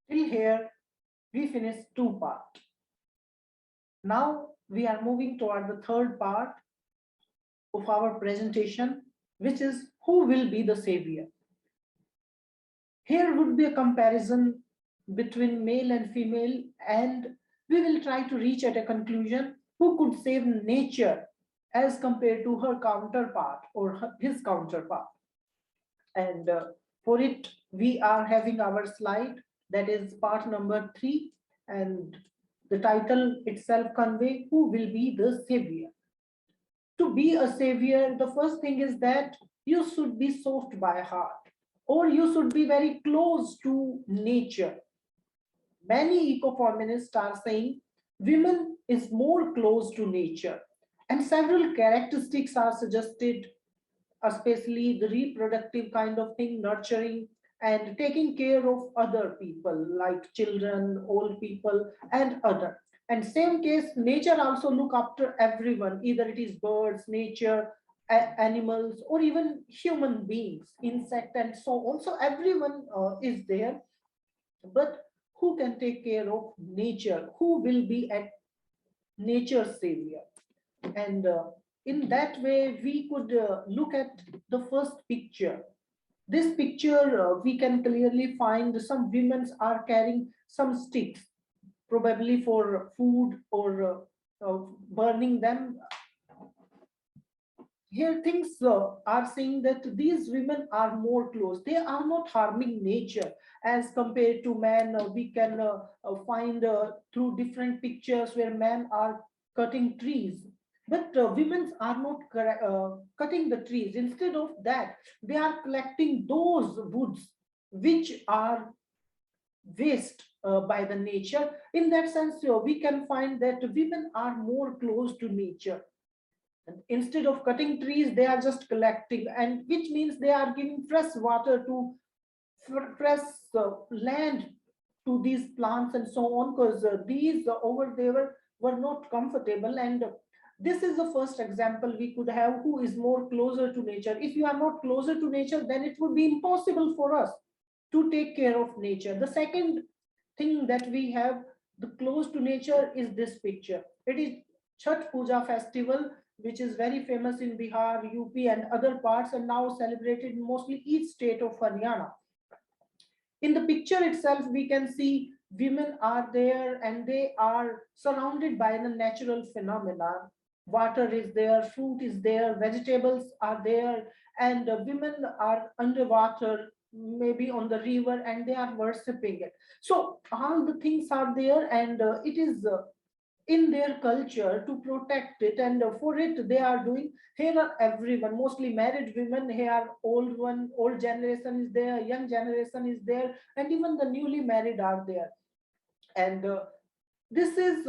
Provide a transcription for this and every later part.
Till here, we finished two parts. Now we are moving toward the third part of our presentation, which is who will be the savior. Here would be a comparison between male and female, and we will try to reach at a conclusion who could save nature as compared to her counterpart or his counterpart. And for it, we are having our slide, that is part number 3, and the title itself convey who will be the savior. To be a savior, the first thing is that you should be soft by heart, or you should be very close to nature. Many ecofeminists are saying women is more close to nature, and several characteristics are suggested, especially the reproductive kind of thing, nurturing and taking care of other people like children, old people, and other. And same case, nature also look after everyone, either it is birds, nature, animals, or even human beings, insect, and so on. So everyone is there, but who can take care of nature? Who will be at nature's savior? And in that way, we could look at the first picture. This picture, we can clearly find some women are carrying some sticks, probably for food or burning them. Here things are saying that these women are more close. They are not harming nature as compared to men. We can find through different pictures where men are cutting trees. But women are not cutting the trees. Instead of that, they are collecting those woods which are waste by the nature. In that sense, we can find that women are more close to nature. Instead of cutting trees, they are just collecting, and which means they are giving fresh water to fresh land to these plants and so on, because these over there were not comfortable. And this is the first example we could have who is more closer to nature. If you are not closer to nature, then it would be impossible for us to take care of nature. The second thing that we have the close to nature is this picture. It is Chhat Puja festival, which is very famous in Bihar, UP, and other parts, and now celebrated in mostly each state of Haryana. In the picture itself, we can see women are there and they are surrounded by the natural phenomena. Water is there, fruit is there, vegetables are there, and women are underwater, maybe on the river, and they are worshipping it. So all the things are there, and it is in their culture to protect it, and for it they are doing. Here are everyone, mostly married women, here old one, old generation is there, young generation is there, and even the newly married are there. And this is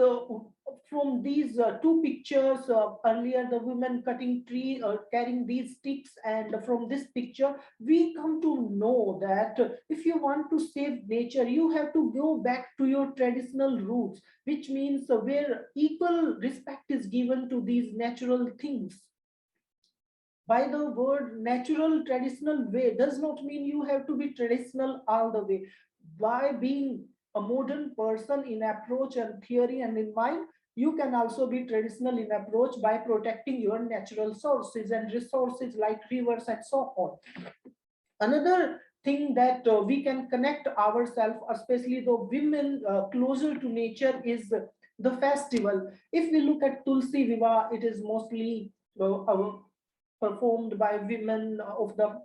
from these two pictures, earlier the women cutting tree or carrying these sticks, and from this picture we come to know that if you want to save nature, you have to go back to your traditional roots, which means where equal respect is given to these natural things. By the word natural, traditional way does not mean you have to be traditional all the way. By being a modern person in approach and theory and in mind, you can also be traditional in approach by protecting your natural sources and resources like rivers and so on. Another thing that we can connect ourselves, especially the women closer to nature, is the festival. If we look at Tulsi Viva, it is mostly performed by women of the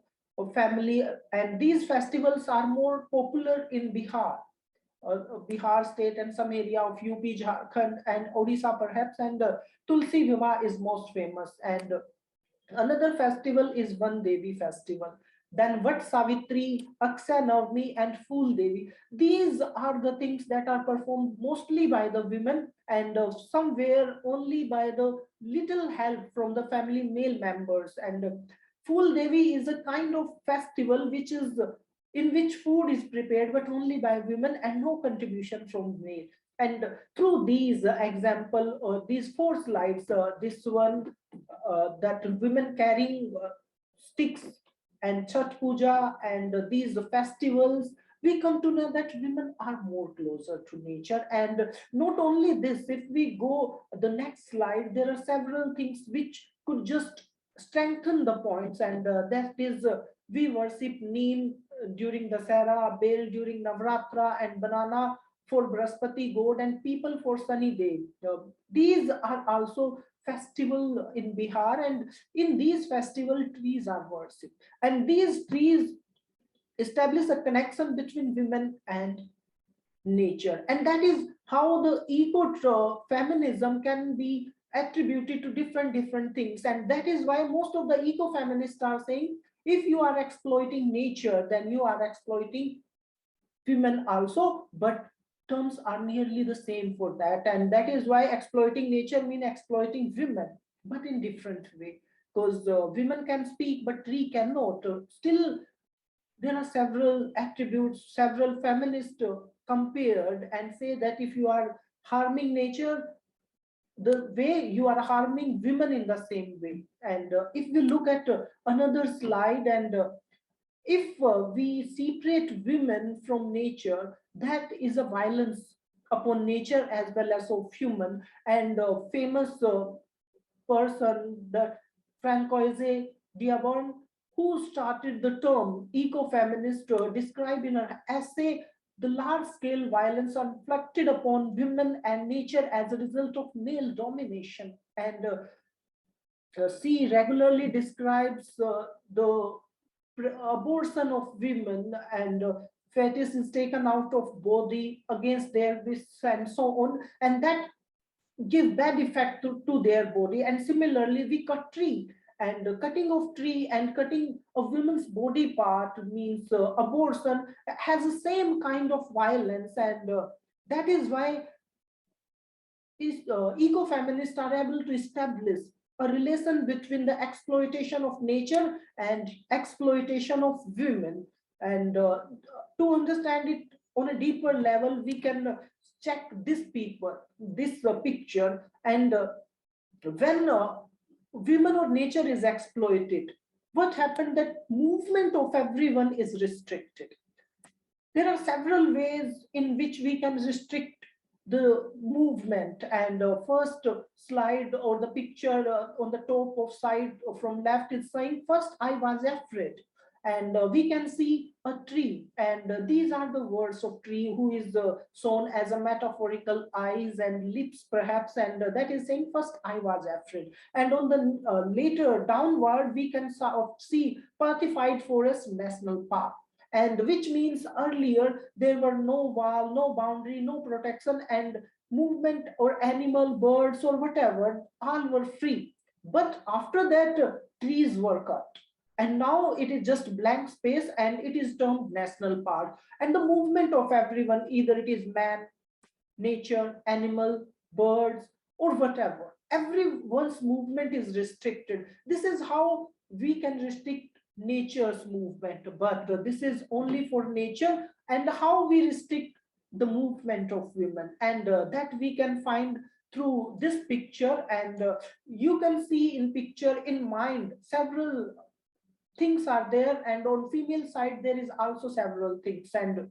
family, and these festivals are more popular in Bihar, Bihar state, and some area of UP, Jharkhand, and Odisha perhaps, and Tulsi Viva is most famous. And another festival is Van Devi festival. Then Vat Savitri, Akshay Navami, and Fool Devi. These are the things that are performed mostly by the women, and somewhere only by the little help from the family male members. And Fool Devi is a kind of festival which is in which food is prepared, but only by women and no contribution from male. And through these example, these four slides, this one that women carrying sticks and Chhat Puja and these festivals, we come to know that women are more closer to nature. And not only this, if we go the next slide, there are several things which could just strengthen the points. And that is, we worship Neem during Dasara, Bel during Navratra, and banana for Brahaspati god, and people for sunny day. These are also festival in Bihar, and in these festival trees are worshipped, and these trees establish a connection between women and nature. And that is how the eco-feminism can be attributed to different things. And that is why most of the eco-feminists are saying, if you are exploiting nature, then you are exploiting women also. But terms are nearly the same for that, and that is why exploiting nature means exploiting women, but in different way. Because women can speak but tree cannot. Still there are several attributes, several feminists compared and say that if you are harming nature, the way you are harming women in the same way. And if we look at another slide, and if we separate women from nature, that is a violence upon nature as well as of human. And famous person, the Francoise Diaborn, who started the term ecofeminist, described in her essay the large-scale violence inflicted upon women and nature as a result of male domination. And she regularly describes the abortion of women, and fetus is taken out of body against their wish and so on, and that give bad effect to their body. And similarly we cut tree, and cutting of tree and cutting a woman's body part means abortion has the same kind of violence. And that is why ecofeminists are able to establish a relation between the exploitation of nature and exploitation of women. And to understand it on a deeper level, we can check this people, this picture. And when women or nature is exploited, what happened, that movement of everyone is restricted. There are several ways in which we can restrict the movement. And first slide or the picture on the top of side from left is saying, first I was afraid. And we can see a tree, and these are the words of tree, who is shown as a metaphorical eyes and lips perhaps. And that is saying, first I was afraid. And on the later downward we can see Partified Forest National Park, and which means earlier there were no wall, no boundary, no protection, and movement or animal, birds or whatever, all were free. But after that, trees were cut, and now it is just blank space, and it is termed national park. And the movement of everyone, either it is man, nature, animal, birds, or whatever, everyone's movement is restricted. This is how we can restrict nature's movement, but this is only for nature. And how we restrict the movement of women, and that we can find through this picture. And you can see in picture in mind several things are there, and on female side there is also several things. And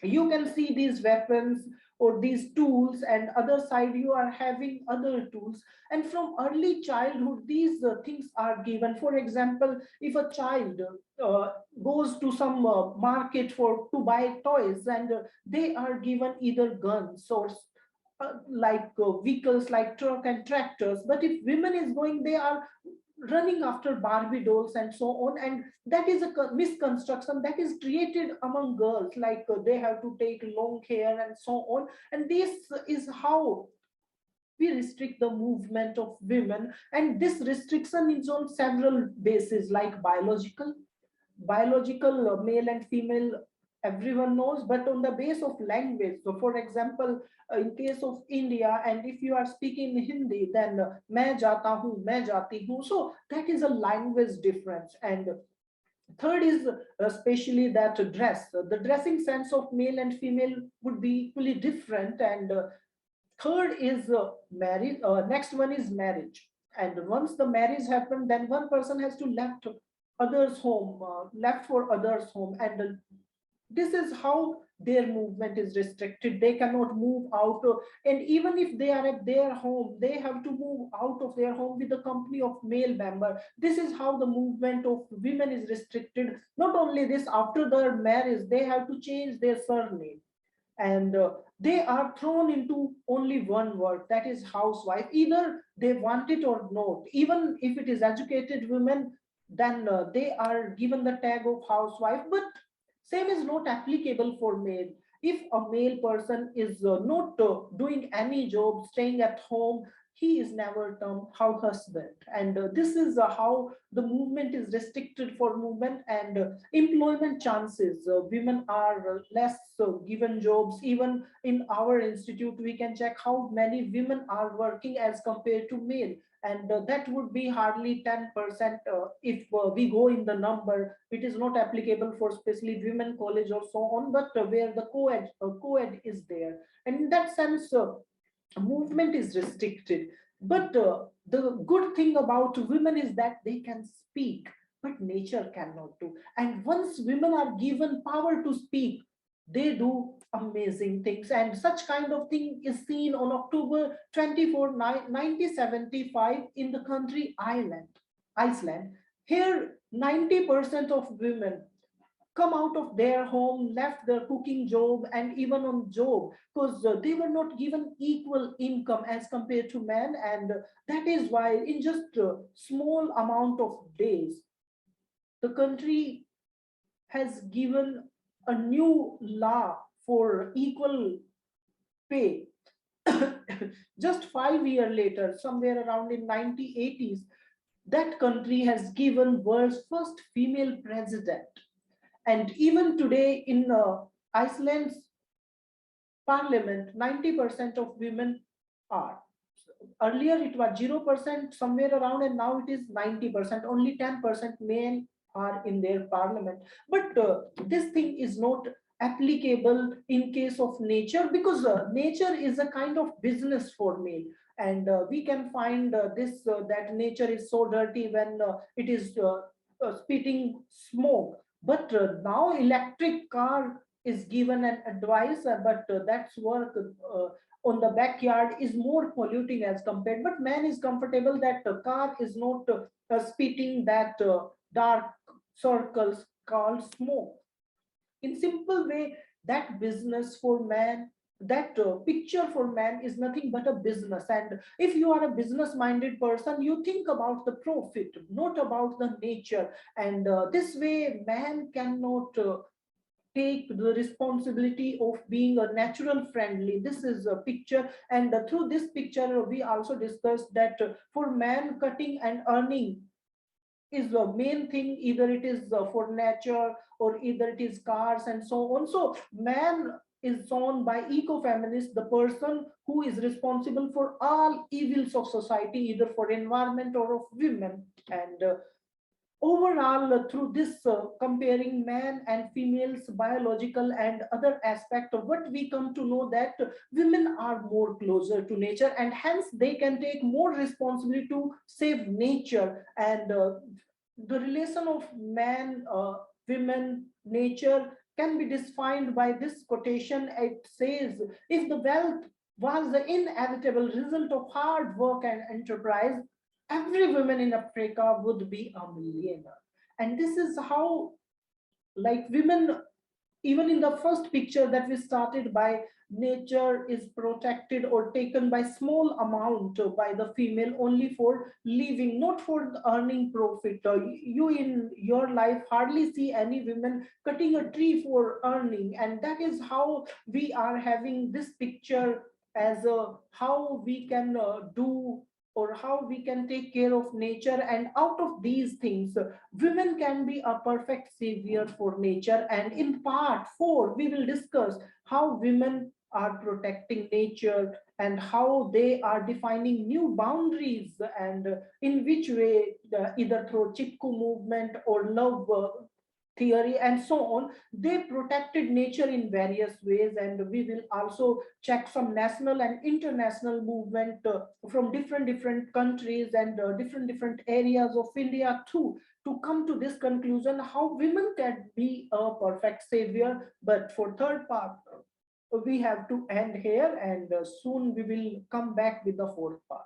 you can see these weapons or these tools, and other side you are having other tools. And from early childhood these things are given. For example, if a child goes to some market for to buy toys, and they are given either guns or vehicles like truck and tractors. But if women is going, they are running after Barbie dolls and so on. And that is a misconstruction that is created among girls, like they have to take long hair and so on. And this is how we restrict the movement of women. And this restriction is on several bases, like biological male and female, everyone knows. But on the base of language, so for example, in case of India, and if you are speaking Hindi, then main jata hu, main jati hu, so that is a language difference. And third is especially that dress, the dressing sense of male and female would be equally different. And third is marriage, next one is marriage. And once the marriage happened, then one person has to left others home, left for others home. And This is how their movement is restricted. They cannot move out, and even if they are at their home, they have to move out of their home with the company of male member. This is how the movement of women is restricted. Not only this, after their marriage they have to change their surname, and they are thrown into only one word, that is housewife, either they want it or not. Even if it is educated women, then they are given the tag of housewife. But same is not applicable for male. If a male person is not doing any job, staying at home, he is never termed house husband. And this is how the movement is restricted for movement. And employment chances, women are less given jobs. Even in our institute we can check how many women are working as compared to male, and that would be hardly 10%. If we go in the number, it is not applicable for especially women college or so on, but where the co-ed is there. And in that sense, movement is restricted. But the good thing about women is that they can speak, but nature cannot do. And once women are given power to speak, they do amazing things. And such kind of thing is seen on October 24, 1975 in the country Iceland. Here, 90% of women come out of their home, left their cooking job and even on job, because they were not given equal income as compared to men. And that is why in just a small amount of days, the country has given a new law for equal pay. Just 5 years later, somewhere around in 1980s, that country has given world's first female president. And even today in Iceland's parliament, 90% of women are. Earlier it was 0% somewhere around, and now it is 90%. Only 10% men are in their parliament. But this thing is not applicable in case of nature, because nature is a kind of business for male. And we can find this that nature is so dirty when it is spitting smoke. But now electric car is given an advice, but that's work on the backyard is more polluting as compared. But man is comfortable that the car is not spitting that dark circles called smoke. In simple way, that business for man, that picture for man is nothing but a business. And if you are a business minded person, you think about the profit, not about the nature. And this way man cannot take the responsibility of being a natural friendly. This is a picture. And through this picture we also discussed that for man, cutting and earning is the main thing. Either it is for nature, or either it is cars and so on. So man is shown by eco-feminist, the person who is responsible for all evils of society, either for environment or of women. And overall, through this comparing man and females biological and other aspect of what we come to know that women are more closer to nature, and hence they can take more responsibility to save nature. And the relation of man, women, nature can be defined by this quotation. It says, if the wealth was the inevitable result of hard work and enterprise, every woman in Africa would be a millionaire. And this is how, like, women, even in the first picture that we started by, nature is protected or taken by small amount by the female only for living, not for earning profit. You in your life hardly see any women cutting a tree for earning. And that is how we are having this picture as a how we can do, or how we can take care of nature. And out of these things, women can be a perfect savior for nature. And in part 4 we will discuss how women are protecting nature, and how they are defining new boundaries, and in which way, either through Chipko movement or love theory and so on, they protected nature in various ways. And we will also check some national and international movement from different countries and different areas of India too. to come to this conclusion how women can be a perfect savior. But for third part, we have to end here, and soon we will come back with the fourth part.